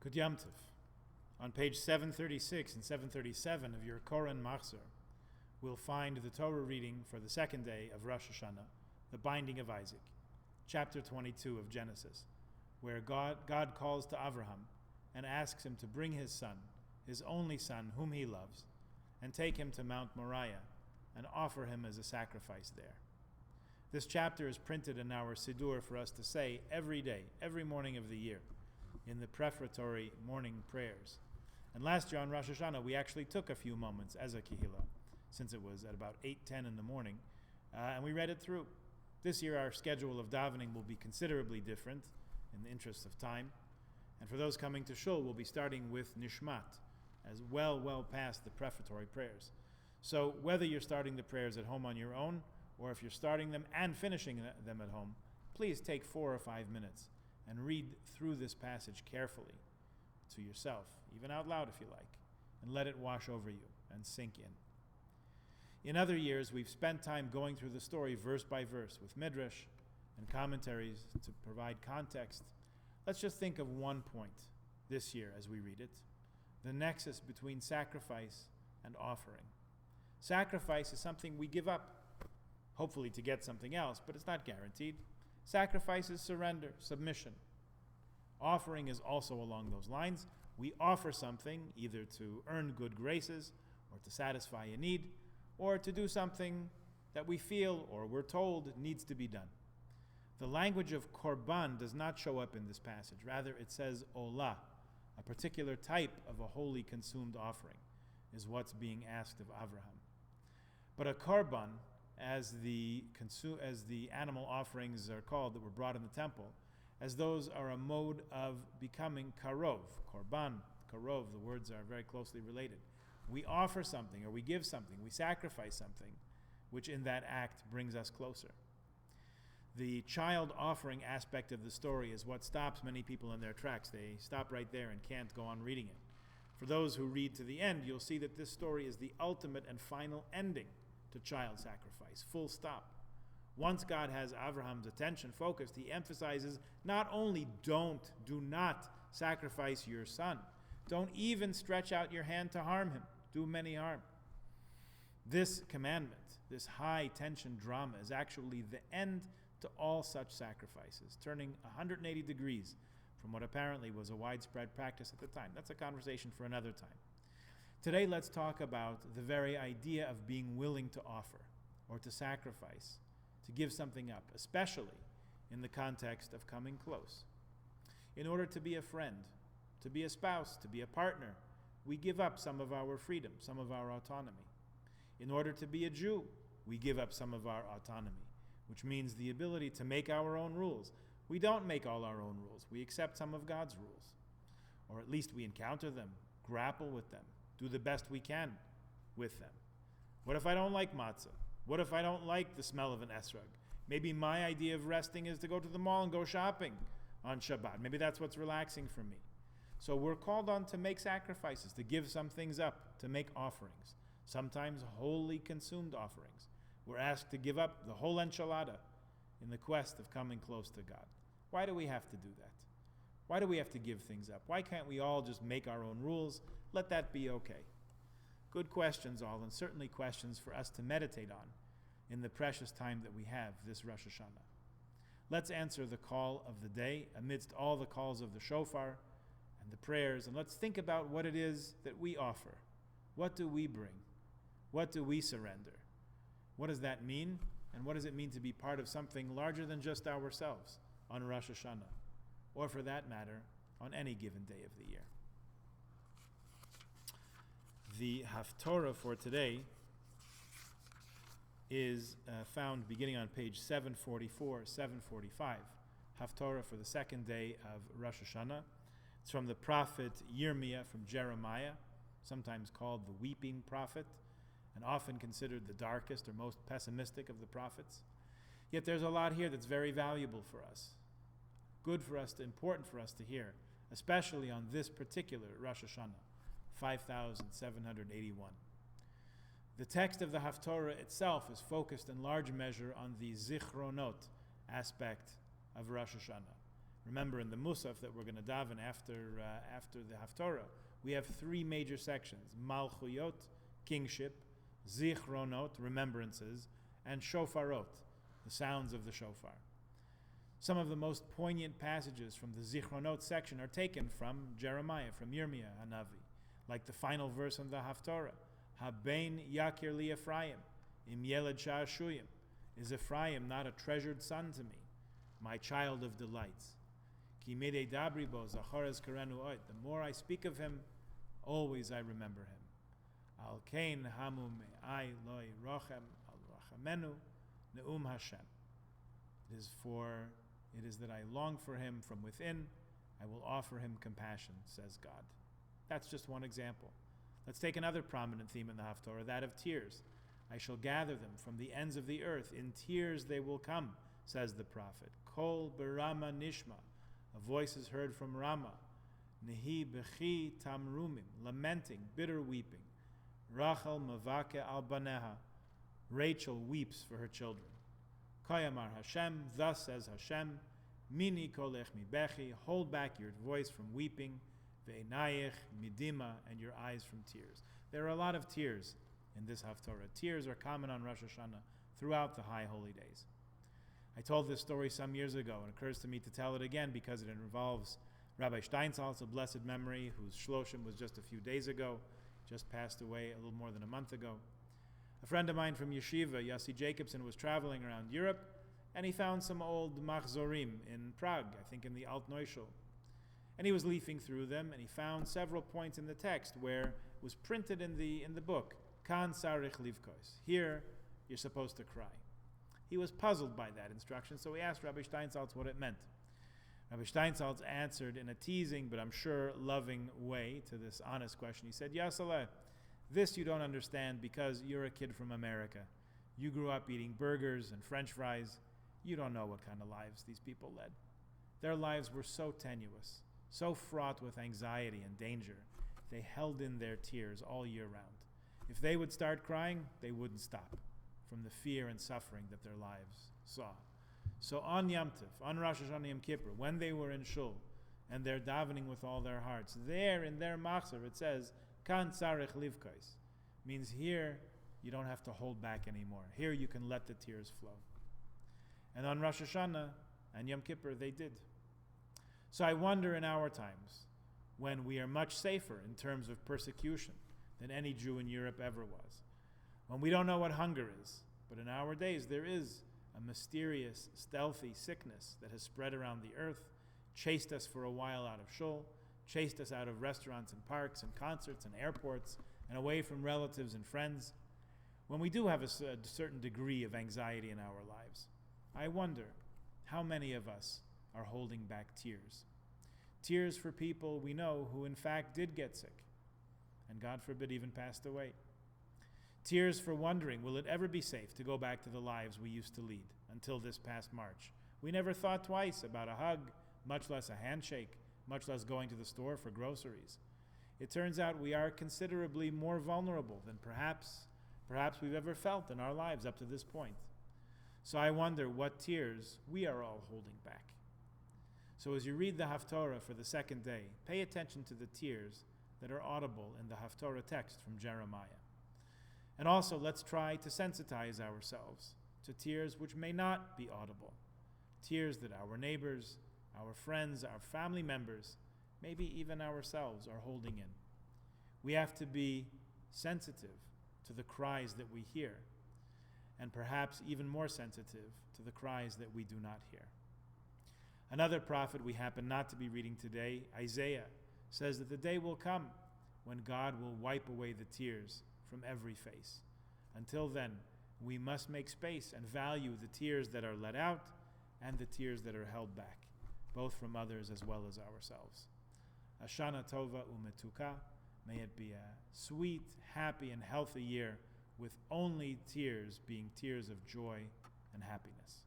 Good Yom Tov. On page 736 and 737 of your Koran Machzor, we'll find the Torah reading for the second day of Rosh Hashana, the binding of Isaac, chapter 22 of Genesis, where God calls to Avraham and asks him to bring his son, his only son whom he loves, and take him to Mount Moriah and offer him as a sacrifice there. This chapter is printed in our Siddur for us to say every day, every morning of the year, in the prefatory morning prayers. And last year on Rosh Hashana, we actually took a few moments as a kehillah, since it was at about 8:10 in the morning, and we read it through. This year our schedule of davening will be considerably different in the interest of time. And for those coming to Shul, we'll be starting with Nishmat, as well past the prefatory prayers. So whether you're starting the prayers at home on your own, or if you're starting them and finishing them at home, please take 4 or 5 minutes and read through this passage carefully to yourself, even out loud if you like, and let it wash over you and sink in. In other years, we've spent time going through the story verse by verse with midrash and commentaries to provide context. Let's just think of one point this year as we read it: the nexus between sacrifice and offering. Sacrifice is something we give up, hopefully to get something else, but it's not guaranteed. Sacrifice is surrender, submission. Offering is also along those lines. We offer something either to earn good graces or to satisfy a need, or to do something that we feel or we're told needs to be done. The language of korban does not show up in this passage. Rather, it says olah, a particular type of a holy consumed offering, is what's being asked of Avraham. But a korban, as the animal offerings are called that were brought in the temple, as those are a mode of becoming karov. Korban, karov, the words are very closely related. We offer something, or we give something, we sacrifice something, which in that act brings us closer. The child offering aspect of the story is what stops many people in their tracks. They stop right there and can't go on reading it. For those who read to the end, you'll see that this story is the ultimate and final ending to child sacrifice, full stop. Once God has Abraham's attention focused, he emphasizes not only do not sacrifice your son, don't even stretch out your hand to harm him, do him any harm. This commandment, this high tension drama, is actually the end to all such sacrifices, turning 180 degrees from what apparently was a widespread practice at the time. That's a conversation for another time. Today, let's talk about the very idea of being willing to offer or to sacrifice, to give something up, especially in the context of coming close. In order to be a friend, to be a spouse, to be a partner, we give up some of our freedom, some of our autonomy. In order to be a Jew, we give up some of our autonomy, which means the ability to make our own rules. We don't make all our own rules. We accept some of God's rules, or at least we encounter them, grapple with them, do the best we can with them. What if I don't like matzah? What if I don't like the smell of an esrog? Maybe my idea of resting is to go to the mall and go shopping on Shabbat. Maybe that's what's relaxing for me. So we're called on to make sacrifices, to give some things up, to make offerings, sometimes wholly consumed offerings. We're asked to give up the whole enchilada in the quest of coming close to God. Why do we have to do that? Why do we have to give things up? Why can't we all just make our own rules? Let that be okay. Good questions all, and certainly questions for us to meditate on in the precious time that we have this Rosh Hashana. Let's answer the call of the day amidst all the calls of the shofar and the prayers, and let's think about what it is that we offer. What do we bring? What do we surrender? What does that mean? And what does it mean to be part of something larger than just ourselves on Rosh Hashana, or for that matter, on any given day of the year? The Haftorah for today is found beginning on page 744, 745. Haftorah for the second day of Rosh Hashanah. It's from the prophet Yirmiyah from Jeremiah, sometimes called the weeping prophet, and often considered the darkest or most pessimistic of the prophets. Yet there's a lot here that's very valuable for us, good for us, important for us to hear, especially on this particular Rosh Hashanah, 5781. The text of the Haftorah itself is focused in large measure on the zichronot aspect of Rosh Hashanah, Remember, in the Musaf that we're going to daven after the Haftorah, we have three major sections: Malchuyot, kingship; Zichronot, remembrances; and Shofarot, the sounds of the shofar. Some of the most poignant passages from the Zichronot section are taken from Jeremiah, from Yirmiyah Hanavi, like the final verse in the Haftorah: Habein yakir li Ephraim, im yeled sha'ashuyim. Is Ephraim not a treasured son to me, my child of delights? Ki midei dabri bo zacharas karenu oid. The more I speak of him, always I remember him. Al kein hamu me'ai loi rochem al rachamenu ne'um Hashem. It is that I long for him from within. I will offer him compassion, says God. That's just one example. Let's take another prominent theme in the Haftorah, that of tears. I shall gather them from the ends of the earth. In tears they will come, says the prophet. Kol berama nishma. A voice is heard from Rama. Nehi bechi tamrumim. Lamenting, bitter weeping. Rachel mavake al baneha. Rachel weeps for her children. Kayamar Hashem, thus says Hashem, Mini kolech mi bechi, hold back your voice from weeping, ve'enayich midima, and your eyes from tears. There are a lot of tears in this Haftorah. Tears are common on Rosh Hashana throughout the high holy days. I told this story some years ago, and it occurs to me to tell it again because it involves Rabbi Steinsaltz, a blessed memory, whose shloshim was just a few days ago, just passed away a little more than a month ago. A friend of mine from Yeshiva, Yossi Jacobson, was traveling around Europe, and he found some old machzorim in Prague, I think in the Alt Neuschel. And he was leafing through them, and he found several points in the text where it was printed in the book, Kan sarich livkos. Here, you're supposed to cry. He was puzzled by that instruction, so he asked Rabbi Steinsaltz what it meant. Rabbi Steinsaltz answered in a teasing, but I'm sure loving way to this honest question. He said, Yasaleh, this you don't understand because you're a kid from America. You grew up eating burgers and French fries. You don't know what kind of lives these people led. Their lives were so tenuous, so fraught with anxiety and danger. They held in their tears all year round. If they would start crying, they wouldn't stop from the fear and suffering that their lives saw. So on Yom Tov, on Rosh Hashanah Yom Kippur, when they were in shul and they're davening with all their hearts, there in their machzor it says, Kan tzarich livkos, means here you don't have to hold back anymore. Here you can let the tears flow. And on Rosh Hashanah and Yom Kippur they did. So I wonder in our times, when we are much safer in terms of persecution than any Jew in Europe ever was, when we don't know what hunger is, but in our days there is a mysterious, stealthy sickness that has spread around the earth, chased us for a while out of shul, chased us out of restaurants and parks and concerts and airports and away from relatives and friends. When we do have a certain degree of anxiety in our lives, I wonder how many of us are holding back tears. Tears for people we know who in fact did get sick and God forbid even passed away. Tears for wondering, will it ever be safe to go back to the lives we used to lead until this past March? We never thought twice about a hug, much less a handshake, much less going to the store for groceries. It turns out we are considerably more vulnerable than perhaps we've ever felt in our lives up to this point. So I wonder what tears we are all holding back. So as you read the Haftorah for the second day, pay attention to the tears that are audible in the Haftorah text from Jeremiah. And also let's try to sensitize ourselves to tears which may not be audible, tears that our neighbors, our friends, our family members, maybe even ourselves are holding in. We have to be sensitive to the cries that we hear, and perhaps even more sensitive to the cries that we do not hear. Another prophet we happen not to be reading today, Isaiah, says that the day will come when God will wipe away the tears from every face. Until then, we must make space and value the tears that are let out and the tears that are held back, both from others as well as ourselves. Hashana Tova Umetuka, may it be a sweet, happy, and healthy year with only tears being tears of joy and happiness.